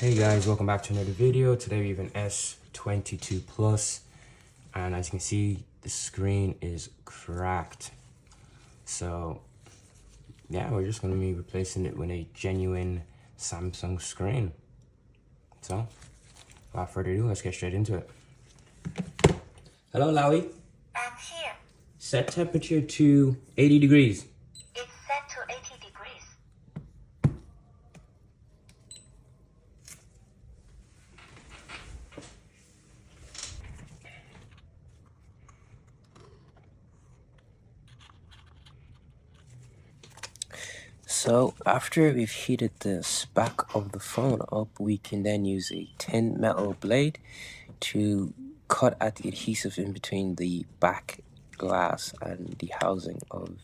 Hey guys, welcome back to another video. Today we have an S22 Plus, and as you can see, the screen is cracked. So yeah, we're just going to be replacing it with a genuine Samsung screen. So without further ado, let's get straight into it. Hello Lowy. I'm here. Set temperature to 80 degrees. It's set to 80 degrees. So after we've heated the back of the phone up, we can then use a tin metal blade to cut at the adhesive in between the back glass and the housing of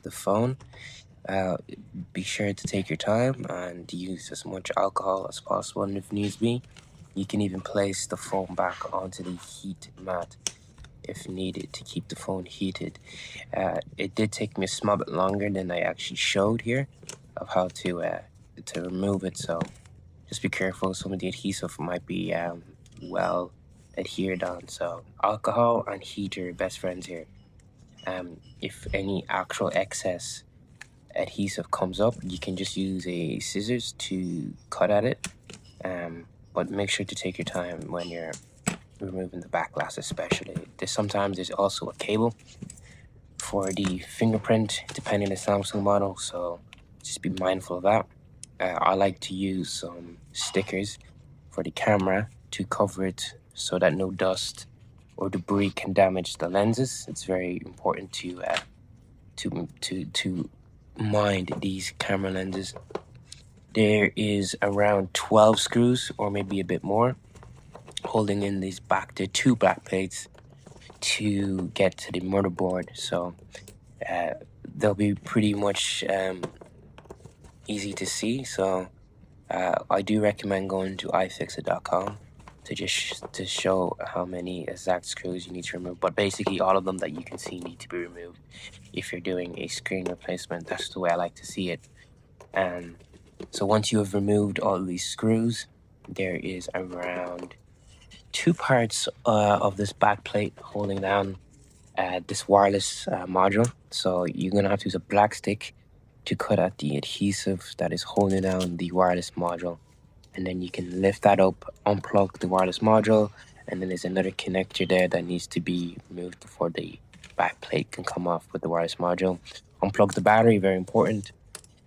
the phone. Be sure to take your time and use as much alcohol as possible, and if needs be, you can even place the phone back onto the heat mat if needed to keep the phone heated. It did take me a small bit longer than I actually showed here of how to remove it, so just be careful. Some of the adhesive might be well adhered on, so alcohol and heat are your best friends here. If any actual excess adhesive comes up, you can just use a scissors to cut at it, but make sure to take your time when you're removing the back glass, especially. Sometimes there's also a cable for the fingerprint depending on the Samsung model, so just be mindful of that. I like to use some stickers for the camera to cover it so that no dust or debris can damage the lenses. It's very important to mind these camera lenses. There is around 12 screws or maybe a bit more holding in these the two back plates to get to the motherboard, so they'll be pretty much easy to see. So I do recommend going to iFixit.com to show how many exact screws you need to remove, but basically all of them that you can see need to be removed if you're doing a screen replacement. That's the way I like to see it. So once you have removed all these screws, there is around two parts of this back plate holding down this wireless module. So you're gonna have to use a black stick to cut out the adhesive that is holding down the wireless module, and then you can lift that up, unplug the wireless module, and then there's another connector there that needs to be removed before the back plate can come off with the wireless module. Unplug the battery, very important.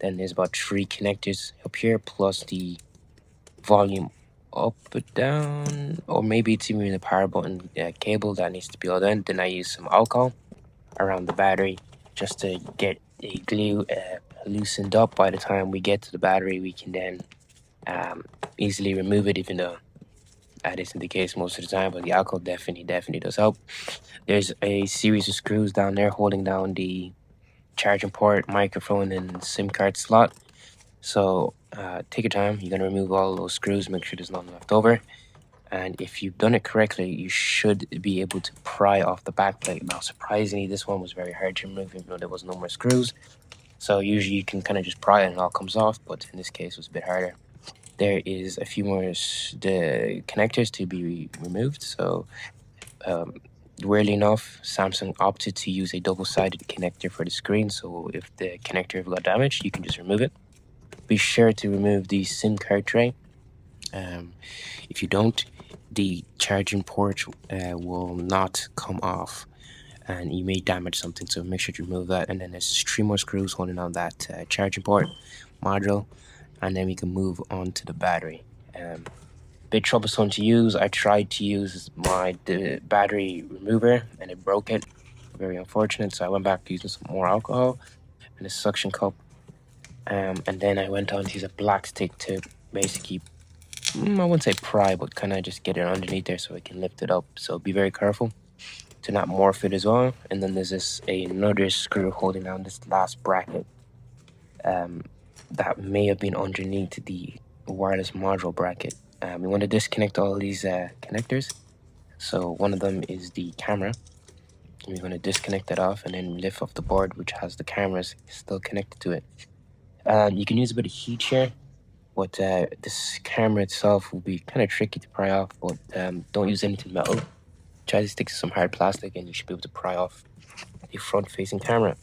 Then there's about 3 connectors up here, plus the volume up or down, or maybe it's even a power button cable that needs to be all done. Then I use some alcohol around the battery just to get the glue loosened up. By the time we get to the battery, we can then easily remove it, even though that isn't the case most of the time, but the alcohol definitely does help. There's a series of screws down there holding down the charging port, microphone, and SIM card slot. So take your time. You're going to remove all those screws, make sure there's none left over. And if you've done it correctly, you should be able to pry off the back plate. Now, surprisingly, this one was very hard to remove, even though there was no more screws. So usually you can kind of just pry it and it all comes off, but in this case it was a bit harder. There is a few more the connectors to be removed. So weirdly enough, Samsung opted to use a double-sided connector for the screen. So if the connector ever got damaged, you can just remove it. Be sure to remove the SIM card tray. If you don't, the charging port will not come off and you may damage something, so make sure to remove that. And then there's 3 more screws holding on that charging port module, and then we can move on to the battery. Bit troublesome to use. I tried to use the battery remover and it broke it. Very unfortunate, so I went back to using some more alcohol and a suction cup, and then I went on to use a black stick to basically, I wouldn't say pry, but kind of just get it underneath there so I can lift it up. So be very careful to not morph it as well. And then there's another screw holding down this last bracket that may have been underneath the wireless module bracket. We want to disconnect all these connectors. So one of them is the camera. We're going to disconnect that off and then lift off the board, which has the cameras still connected to it. You can use a bit of heat here But this camera itself will be kind of tricky to pry off, but don't use anything metal. Try to stick to some hard plastic and you should be able to pry off the front-facing camera.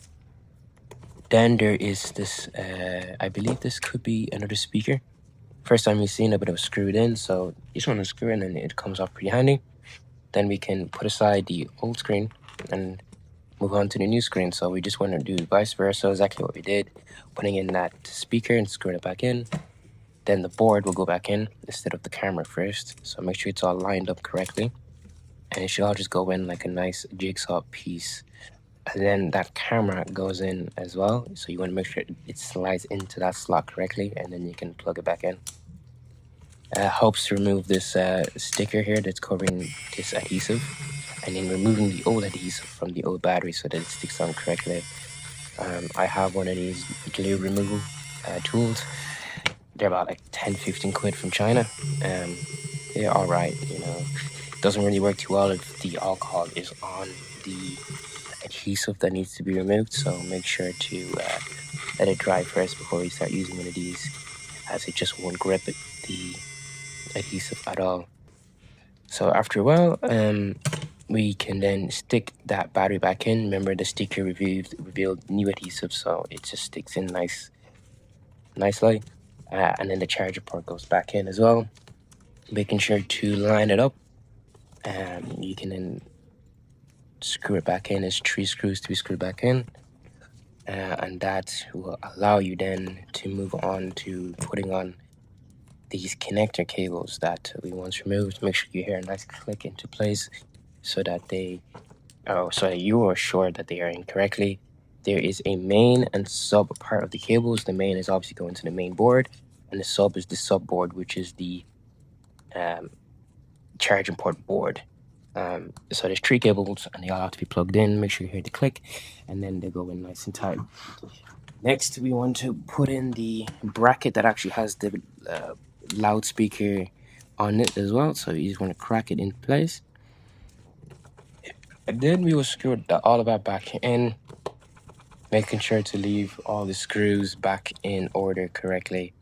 Then there is this, I believe this could be another speaker. First time you've seen it, but it was screwed in, so you just want to screw it in and it comes off pretty handy. Then we can put aside the old screen and move on to the new screen. So we just want to do vice versa, exactly what we did, putting in that speaker and screwing it back in. Then the board will go back in instead of the camera first. So make sure it's all lined up correctly. And it should all just go in like a nice jigsaw piece. And then that camera goes in as well. So you want to make sure it slides into that slot correctly, and then you can plug it back in. Helps to remove this sticker here that's covering this adhesive, and then removing the old adhesive from the old battery so that it sticks on correctly. I have one of these glue removal tools. They're about like 10-15 quid from China. They're all right, you know. It doesn't really work too well if the alcohol is on the adhesive that needs to be removed, so make sure to let it dry first before you start using one of these, as it just won't grip the adhesive at all. So after a while, we can then stick that battery back in. Remember, the sticker revealed new adhesive, so it just sticks in nicely. And then the charger port goes back in as well. Making sure to line it up. You can then screw it back in. There's 3 screws to be screwed back in. And that will allow you then to move on to putting on these connector cables that we once removed. Make sure you hear a nice click into place so that you are sure that they are in correctly. There is a main and sub part of the cables. The main is obviously going to the main board, and the sub is the sub board, which is the charging port board. So there's 3 cables and they all have to be plugged in. Make sure you hear the click, and then they go in nice and tight. Next, we want to put in the bracket that actually has the loudspeaker on it as well. So you just want to crack it in place. And then we will screw all of that back in, making sure to leave all the screws back in order correctly.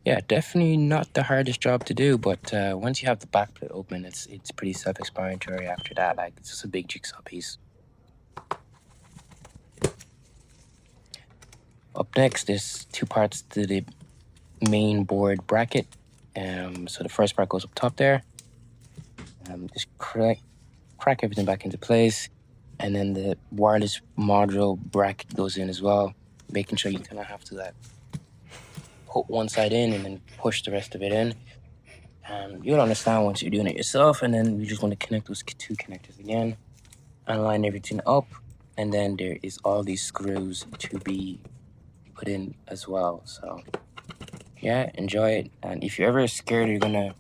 Yeah, definitely not the hardest job to do, but once you have the backplate open, it's pretty self-explanatory after that. Like, it's just a big jigsaw piece. Up next, there's 2 parts to the main board bracket. So the first part goes up top there. Just crack everything back into place, and then the wireless module bracket goes in as well, making sure you kind of have to put one side in and then push the rest of it in. You'll understand once you're doing it yourself, and then you just want to connect those 2 connectors again and line everything up. And then there is all these screws to be put in as well. So yeah, enjoy it. And if you're ever scared you're gonna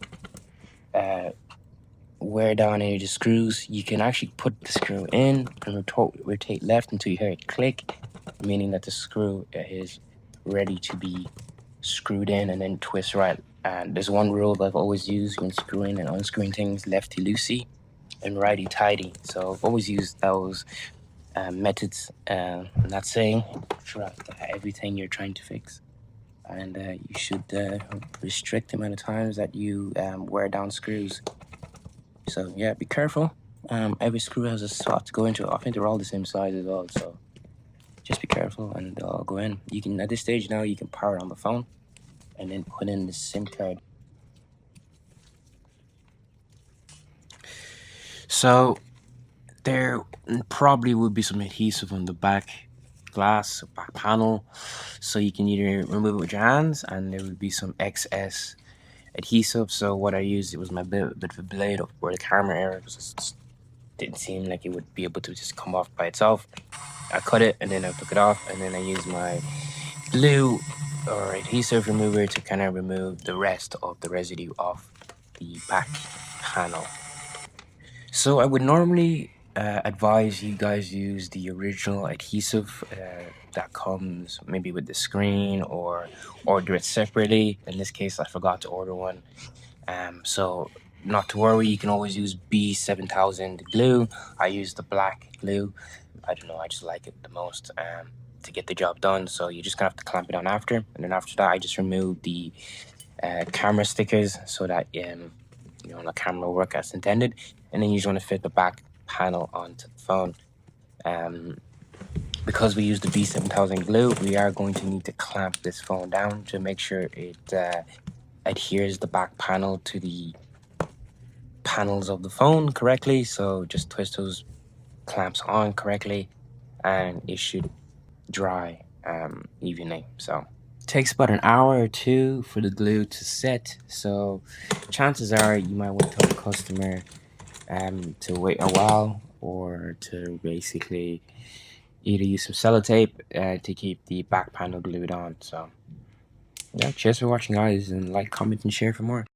wear down any of the screws, you can actually put the screw in and rotate left until you hear it click, meaning that the screw is ready to be screwed in, and then twist right. And there's one rule that I've always used when screwing and unscrewing things: lefty loosey and righty tighty. So I've always used those methods. I'm not saying throughout everything you're trying to fix, and you should restrict the amount of times that you wear down screws. So yeah, be careful. Every screw has a slot to go into. I think they're all the same size as well, so just be careful and they'll all go in. You can, at this stage now, you can power it on the phone and then put in the SIM card. So there probably would be some adhesive on the back glass, back panel, so you can either remove it with your hands, and there would be some excess adhesive. So what I used, it was my bit of a blade of where the camera area just didn't seem like it would be able to just come off by itself. I cut it and then I took it off, and then I used my glue or adhesive remover to kind of remove the rest of the residue off the back panel. So I would normally advise you guys use the original adhesive that comes maybe with the screen, or order it separately. In this case, I forgot to order one. So not to worry, you can always use B7000 glue. I use the black glue. I don't know, I just like it the most. to get the job done. So you're just gonna have to clamp it on after, and then after that I just remove the camera stickers so that the camera will work as intended, and then you just want to fit the back panel onto the phone. Because we use the B7000 glue, we are going to need to clamp this phone down to make sure it adheres the back panel to the panels of the phone correctly. So just twist those clamps on correctly and it should dry evenly. So it takes about an hour or two for the glue to set, so chances are you might want to tell the customer to wait a while, or to basically either use some sellotape to keep the back panel glued on. So yeah, cheers for watching, guys, and like, comment, and share for more.